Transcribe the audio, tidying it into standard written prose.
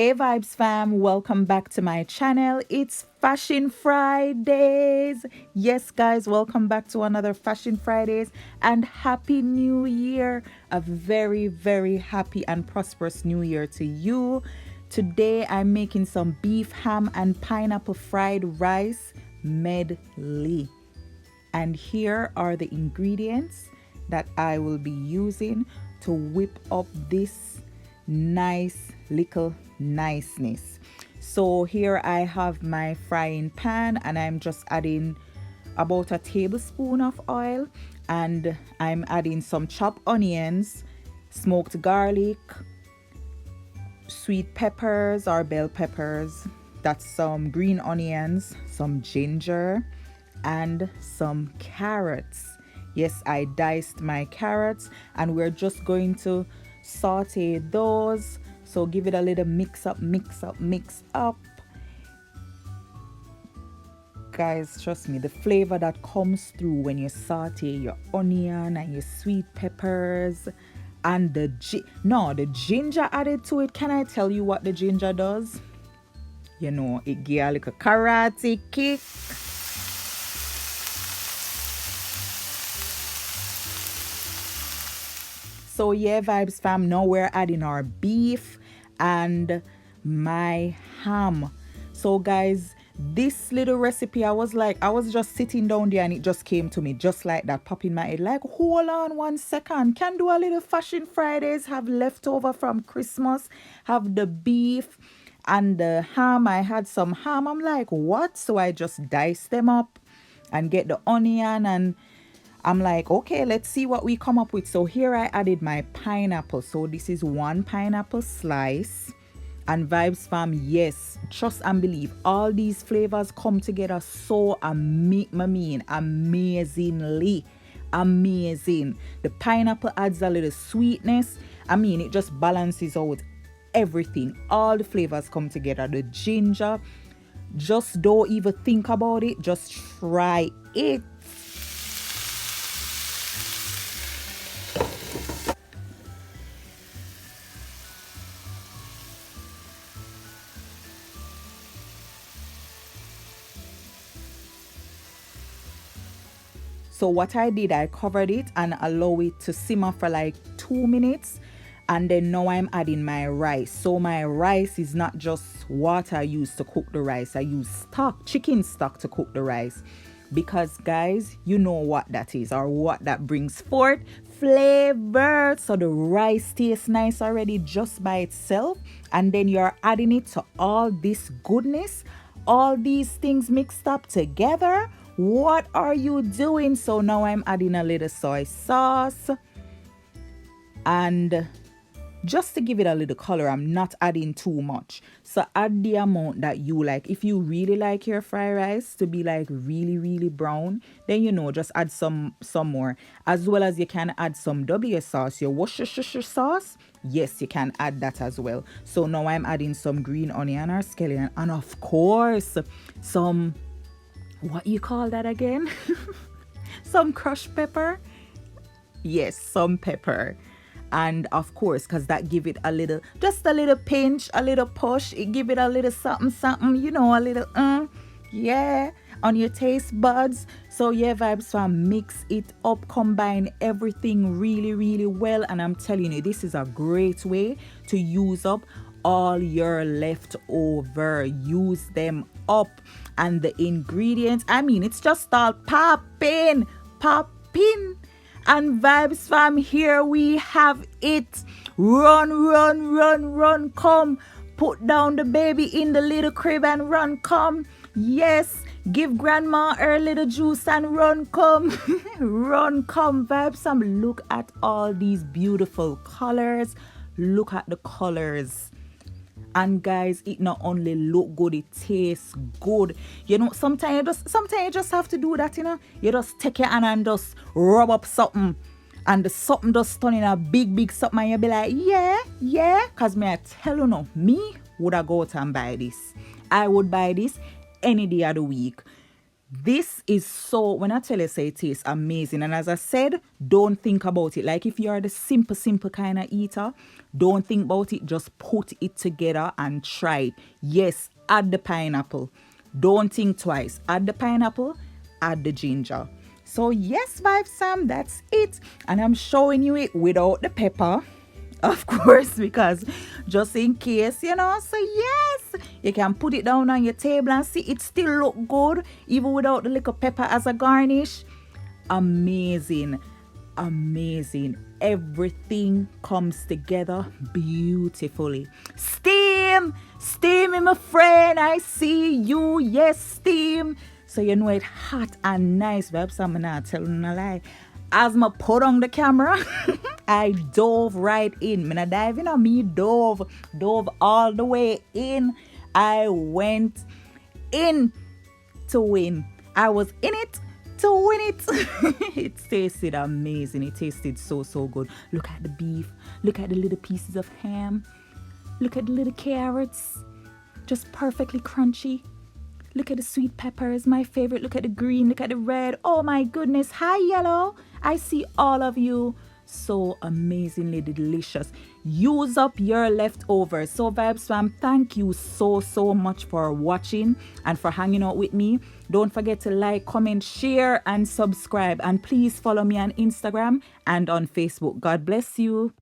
Hey Vibes fam, welcome back to my channel. It's Fashion Fridays. Yes guys, welcome back to another Fashion Fridays and Happy New Year. A very happy and prosperous new year to you. Today I'm making some beef ham and pineapple fried rice medley. And here are the ingredients that I will be using to whip up this nice little niceness. So here I have my frying pan and I'm just adding about a tablespoon of oil, and I'm adding some chopped onions, smoked garlic, sweet peppers or bell peppers, that's some green onions, some ginger, and some carrots. Yes, I diced my carrots and we're just going to saute those. So give it a little mix up. Guys, trust me, the flavor that comes through when you saute your onion and your sweet peppers and the ginger added to it. Can I tell you what the ginger does? You know, it gives a little karate kick. So yeah, Vibes fam, now we're adding our beef and my ham. So guys, this little recipe, I was just sitting down there and it just came to me just like that, pop in my head like, hold on 1 second, can do a little Fashion Fridays, have leftover from Christmas, have the beef and the ham. I had some ham. I'm like, what? So I just dice them up and get the onion, and I'm like, okay, let's see what we come up with. So here I added my pineapple. So this is 1 pineapple slice. And Vibes fam, yes, trust and believe, all these flavors come together so amazingly. Amazing. The pineapple adds a little sweetness. I mean, it just balances out everything. All the flavors come together. The ginger, just don't even think about it. Just try it. So what I did, I covered it and allow it to simmer for like 2 minutes. And then now I'm adding my rice. So my rice is not just water I use to cook the rice. I use stock, chicken stock, to cook the rice. Because guys, you know what that is, or what that brings forth? Flavor. So the rice tastes nice already just by itself. And then you're adding it to all this goodness. All these things mixed up together. What are you doing? So now I'm adding a little soy sauce, and just to give it a little color, I'm not adding too much. So add the amount that you like. If you really like your fried rice to be like really brown, then you know, just add some more. As well as you can add some W sauce, your Worcestershire sauce. Yes, you can add that as well. So now I'm adding some green onion or scallion, and of course some, what you call that again? Some crushed pepper. Yes, some pepper. And of course, because that give it a little, just a little pinch, a little push, it give it a little something, you know, a little yeah, on your taste buds. So yeah, Vibes fam, mix it up, combine everything really well, and I'm telling you, this is a great way to use up all your leftover. Use them up. And the ingredients, I mean, it's just all popping. And Vibes fam, here we have it. Run, come. Put down the baby in the little crib and run, come. Yes, give grandma her little juice and run, come. Run, come, Vibes fam. Look at all these beautiful colors. Look at the colors. And guys, it not only look good, it tastes good. You know, sometimes you just have to do that, you know. You just take your hand and just rub up something, and the something just turn in a big something, and you be like, yeah. Cause me I tell you no, me would I go out and buy this. I would buy this any day of the week. This is so, when I tell you, say it tastes amazing. And as I said, don't think about it. Like if you are the simple kind of eater, don't think about it. Just put it together and try it. Yes, add the pineapple. Don't think twice. Add the pineapple, add the ginger. So yes, VYBZ FAM, that's it. And I'm showing you it without the pepper. Of course, because just in case, you know. So yes, you can put it down on your table and see it still look good even without the little pepper as a garnish. Amazing, amazing. Everything comes together beautifully. Steam, steamy, my friend, I see you. Yes, steam. So you know it hot and nice. VYBZ FAM, I'm not telling a lie. As I put on the camera, I dove right in. Me not dive in on me, dove all the way in. I went in to win. I was in it to win it. It tasted amazing. It tasted so good. Look at the beef. Look at the little pieces of ham. Look at the little carrots. Just perfectly crunchy. Look at the sweet peppers, my favorite. Look at the green, look at the red. Oh my goodness. Hi, yellow. I see all of you. So amazingly delicious. Use up your leftovers. So VYBZ FAM, thank you so much for watching and for hanging out with me. Don't forget to like, comment, share, and subscribe. And please follow me on Instagram and on Facebook. God bless you.